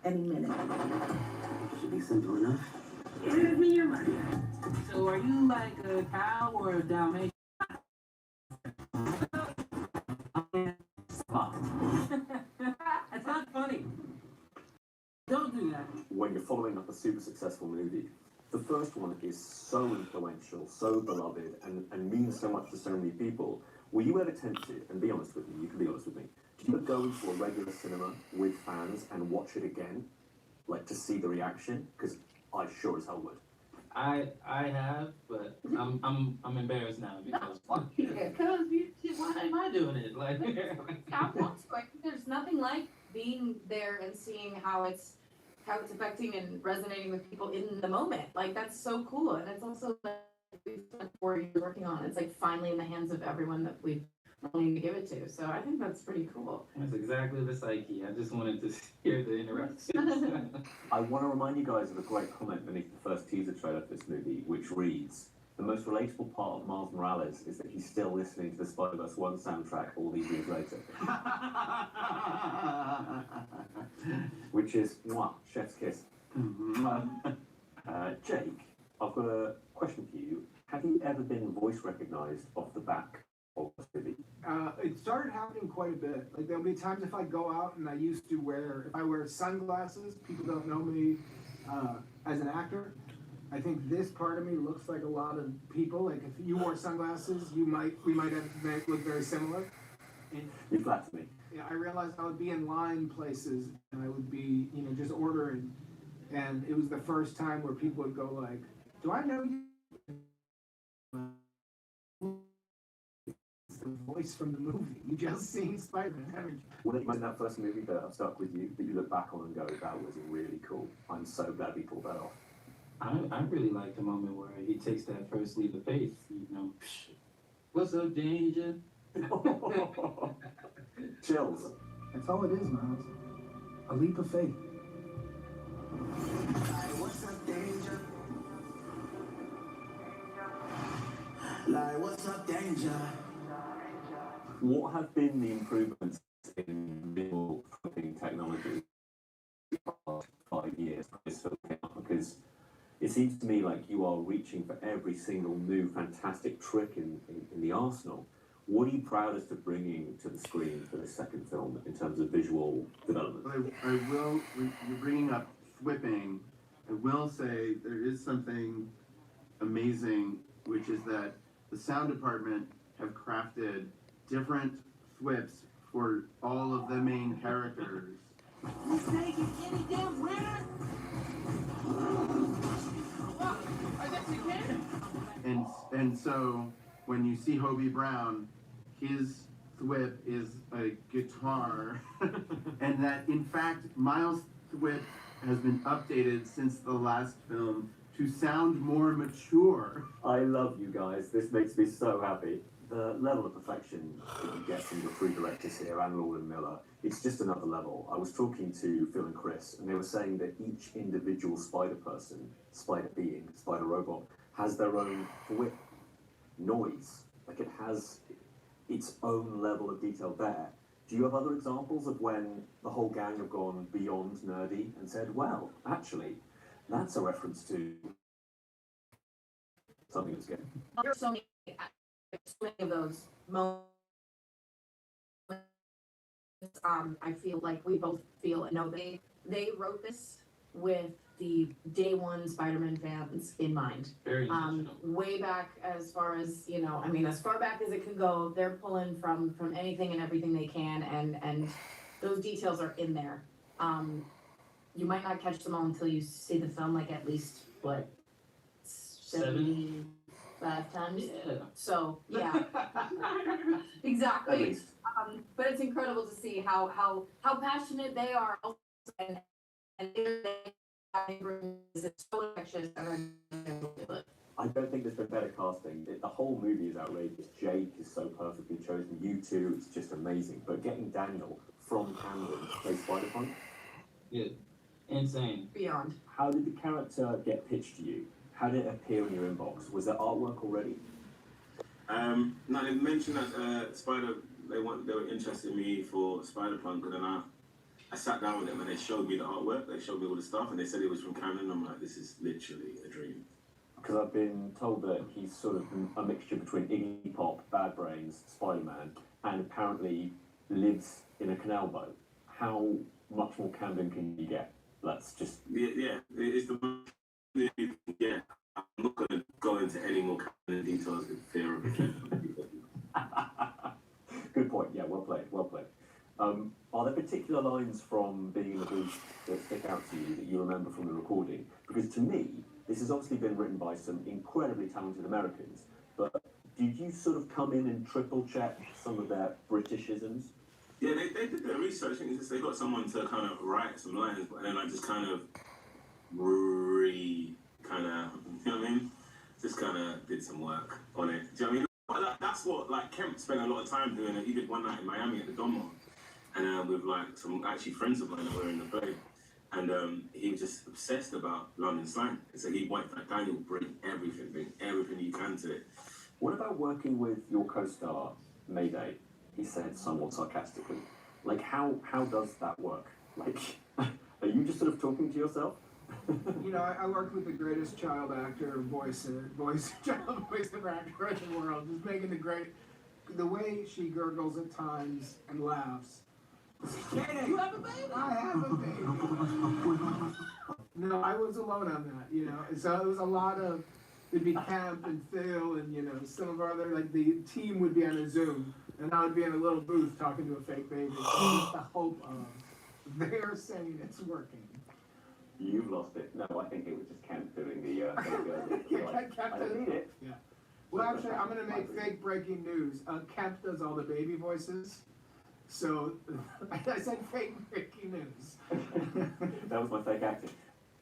any minute. Should be simple enough. Give me your money. So are you like a cow or a Dalmatian? It's not funny. Don't do that. When you're following up a super successful movie, the first one is so influential, so beloved, and means so much to so many people. Were you ever tempted, and be honest with me, you can be honest with me, did you ever go into a regular cinema with fans and watch it again? Like, to see the reaction? Because I sure as hell would. I have, but I'm embarrassed now because why am I doing it? Like I want to. I think there's nothing like being there and seeing how it's affecting and resonating with people in the moment. Like that's so cool, and it's also like we've spent 4 years working on. It's like finally in the hands of everyone that we've wanting to give it to. So I think that's pretty cool. That's exactly the psyche. I just wanted to hear the interruptions. I want to remind you guys of a great comment beneath the first teaser trailer for this movie, which reads, "The most relatable part of Miles Morales is that he's still listening to the Spider-Verse 1 soundtrack all these years later." Which is, mwah, chef's kiss. Jake, I've got a question for you. Have you ever been voice recognized off the back of this movie? It started happening quite a bit. Like there'll be times if I go out and if I wear sunglasses, people don't know me as an actor. I think this part of me looks like a lot of people. Like if you wore sunglasses, we might look very similar. And, You flatter me. yeah, I realized I would be in line places and I would be, just ordering, and it was the first time where people would go like, "Do I know you?" It's the voice from the movie. You just seen Spider-Man, haven't you? Was it in that first movie that I've stuck with you, that you look back on and go, that was really cool. I'm so glad we pulled that off. I really like the moment where he takes that first leap of faith. What's up, danger? Chills. That's all it is, Miles. A leap of faith. What's up, danger? Like, what's up, danger? What have been the improvements in visual flipping technology in the past 5 years? Because it seems to me like you are reaching for every single new fantastic trick in the arsenal. What are you proudest of bringing to the screen for the second film in terms of visual development? I will, when you're bringing up whipping, I will say there is something amazing, which is that the sound department have crafted different thwips for all of the main characters. And so when you see Hobie Brown, his thwip is a guitar, and that in fact Miles' thwip has been updated since the last film to sound more mature. I love you guys. This makes me so happy. The level of perfection that you get from the three directors here and Lord and Miller, it's just another level. I was talking to Phil and Chris, and they were saying that each individual spider person, spider being, spider robot, has their own whip noise. Like it has its own level of detail there. Do you have other examples of when the whole gang have gone beyond nerdy and said, well, actually, that's a reference to something that's good? There's so many of those moments. I feel like we both feel and know they wrote this with the day one Spider-Man fans in mind. Very Way back as far as, as far back as it can go, they're pulling from anything and everything they can, and those details are in there. You might not catch them all until you see the film, like at least, 75 times? Yeah. So, yeah. Exactly. But it's incredible to see how passionate they are, and they bring it's so infectious, and I don't think there's been better casting. The whole movie is outrageous. Jake is so perfectly chosen. You two, it's just amazing. But getting Daniel from Camden to play Spider-Punk, yeah, insane. beyond. how did the character get pitched to you? How did it appear in your inbox? Was there artwork already? No, they mentioned that they were interested in me for Spider-Punk, and then I sat down with them and they showed me the artwork, they showed me all the stuff, and they said it was from Canon. I'm like, this is literally a dream. Because I've been told that he's sort of a mixture between Iggy Pop, Bad Brains, Spider-Man, and apparently lives in a canal boat. How much more Camden can you get? Let's just... Yeah, it's the... Yeah, I'm not going to go into any more Canon details with fear of offending people. Good point, yeah, well played, well played. Are there particular lines from being in the booth that stick out to you that you remember from the recording? Because to me, this has obviously been written by some incredibly talented Americans, but did you sort of come in and triple check some of their Britishisms? Yeah, they did their research. I think they got someone to kind of write some lines, but then I just kind of you know what I mean? Just kind of did some work on it. Do you know what I mean? But that's what, like, Kemp spent a lot of time doing it. He did one night in Miami at the Donmar, and with, like, some actually friends of mine that were in the play. And he was just obsessed about London slang. So he wanted, like, Daniel, bring everything you can to it. What about working with your co-star, Mayday? He said somewhat sarcastically. Like, how does that work? Like, are you just sort of talking to yourself? You know, I worked with the greatest child actor, child voice actor in the world, just making the way she gurgles at times and laughs. You have a baby? I have a baby. No, I was alone on that, you know. So it was a lot of, it'd be Camp and Phil and, you know, some of our other, like, the team would be on a Zoom, and I would be in a little booth talking to a fake baby. So with the hope of, they're saying it's working. You've lost it. No, I think it was just Kemp doing the Kemp I don't need it. Yeah. Well, actually, I'm going to make fake breaking news. Kemp does all the baby voices. So, I said fake breaking news. That was my fake acting.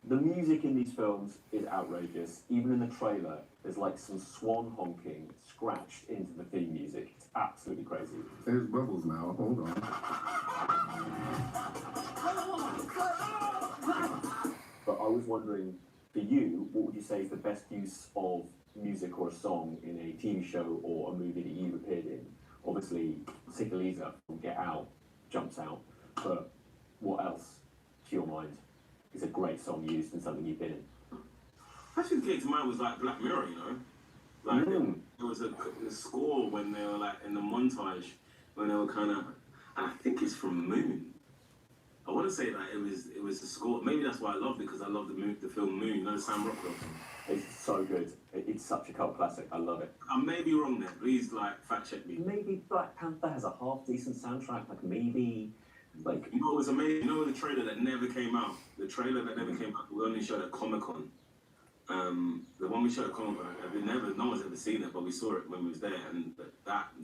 The music in these films is outrageous. Even in the trailer, there's like some swan honking scratched into the theme music. It's absolutely crazy. There's bubbles now. Hold on. But I was wondering, for you, what would you say is the best use of music or a song in a TV show or a movie that you've appeared in? Obviously, Sikaliza from Get Out jumps out, but what else, to your mind, is a great song used in something you've been in? Actually, the came to mind was like Black Mirror, you know? Like, there was a score when they were like in the montage, when they were kind of, and I think it's from Moon. I want to say that it was a score. Maybe that's why I loved it, because I love the film Moon. You know, the Sam Rockwell film. It's so good. It's such a cult classic. I love it. I may be wrong there. Please, like, fact check me. Maybe Black Panther has a half decent soundtrack. Like maybe, like. You know, it was amazing. You know, the trailer that never came out. The trailer that never came out. We only showed at Comic-Con. The one we showed at Comic-Con, no one's ever seen it, but we saw it when we was there, and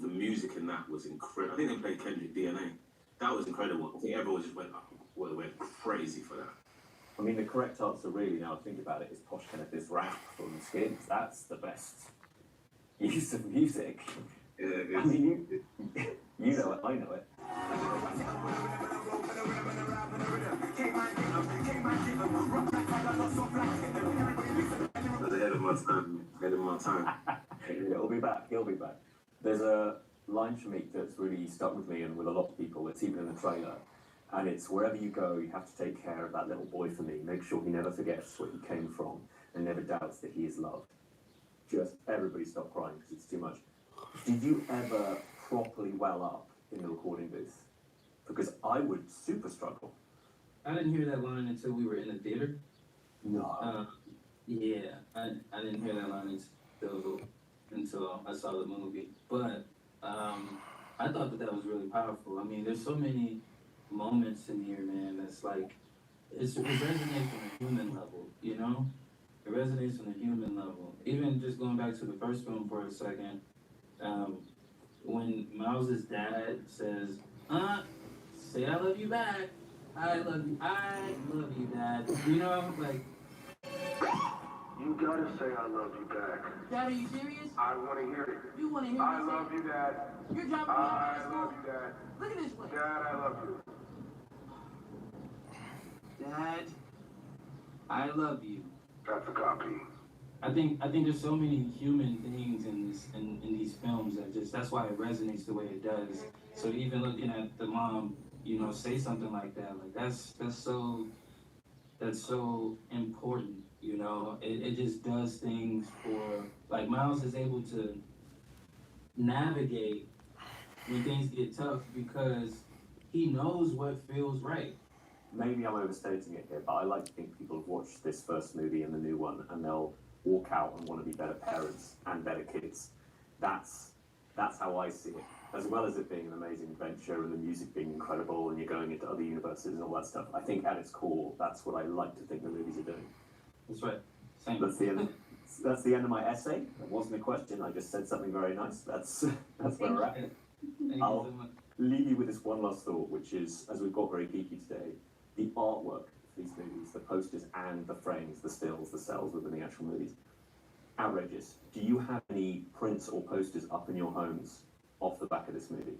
the music in that was incredible. I think they played Kendrick DNA. That was incredible. I think everyone just went crazy for that. I mean, the correct answer, really, now I think about it, is Posh Kenneth's rap from Skins. That's the best use of music. Yeah, I mean, you know it, I know it. I was ahead of my time. He'll be back. There's a line from Shameik that's really stuck with me and with a lot of people. It's even in the trailer. And it's, wherever you go, you have to take care of that little boy for me. Make sure he never forgets where he came from and never doubts that he is loved. Just everybody stop crying because it's too much. Did you ever properly well up in the recording booth? Because I would super struggle. I didn't hear that line until we were in the theater. No. Yeah, I didn't hear that line until I saw the movie. But I thought that was really powerful. I mean, there's so many moments in here, man, that's like, it resonates on a human level, you know? It resonates on a human level. Even just going back to the first film for a second, when Miles' dad says, say I love you back. I love you, Dad. You know, like... You gotta say I love you back. Dad, are you serious? I wanna hear it. You wanna hear me I say love you, Dad. You're dropping me off I at school? love you, Dad. Look at this place. Dad, I love you. Dad, I love you. That's a copy. I think there's so many human things in these films that's why it resonates the way it does. So even looking at the mom, you know, say something like that. Like that's so important. You know, it just does things for, like, Miles is able to navigate when things get tough because he knows what feels right. Maybe I'm overstating it here, but I like to think people have watched this first movie and the new one, and they'll walk out and want to be better parents and better kids. That's how I see it. As well as it being an amazing adventure and the music being incredible and you're going into other universes and all that stuff, I think at its core, that's what I like to think the movies are doing. That's right. Same. That's the end of my essay. That wasn't a question. I just said something very nice. That's where we're at. Thank you I'll so much. leave you with this one last thought, which is, as we've got very geeky today, the artwork for these movies, the posters and the frames, the stills, the cells within the actual movies, outrageous. Do you have any prints or posters up in your homes off the back of this movie?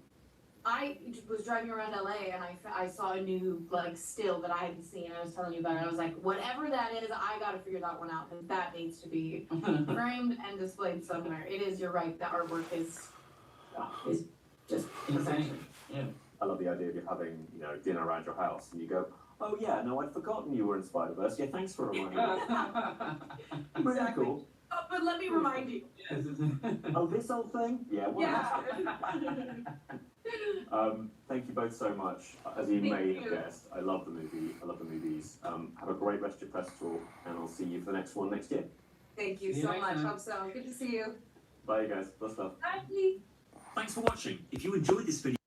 I was driving around LA and I saw a new like still that I hadn't seen. I was telling you about it. I was like, whatever that is, I gotta figure that one out, and that needs to be framed and displayed somewhere. It is. You're right. The artwork is just Insane. perfection. Yeah. I love the idea of you having, you know, dinner around your house and you go, oh yeah, no, I'd forgotten you were in Spider-Verse. Yeah, thanks for reminding me. Really Exactly. cool. Oh, but let me remind you. Yes. Oh, this old thing? Yeah, well, Yeah. thank you both so much. As you Thank may have you. guessed, I love the movie. I love the movies. Have a great rest of your press tour, and I'll see you for the next one next year. Thank you See you so next much. time. Hope so. Good to see you. Bye, you guys. Bless love. Bye. Thanks for watching. If you enjoyed this video,